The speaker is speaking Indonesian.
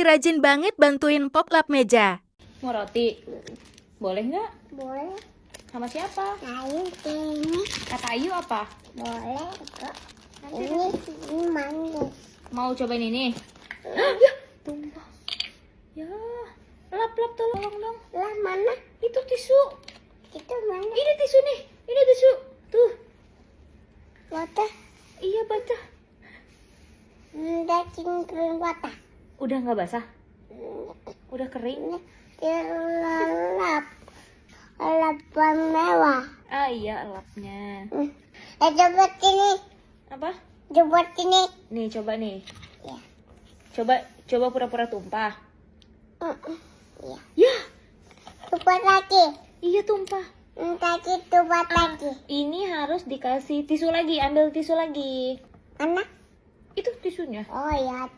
rajin banget bantuin Pop lap meja. Mau roti? Boleh nggak? Boleh. Sama siapa? Ayo ini. Kata Ayu apa? Boleh kok. Ini manis. Mau cobain ini? Ya, tumpah. Ya, lap-lap tolong dong. Lah mana? Itu tisu. Itu mana? Ini tisu nih. Ini tisu. Tuh. Water. Iya, baca. Udah cingkring water. Udah nggak basah? Udah kering? Ini lap. Lap mewah. Ah iya, lapnya. Coba sini. Apa? Coba sini. Nih, coba nih. Ya. Coba pura-pura tumpah. Iya. Ya, Coba lagi. iya tumpah. Tadi coba lagi. Ini harus dikasih tisu lagi. Ambil tisu lagi. Mana? Itu tisunya. Oh ya.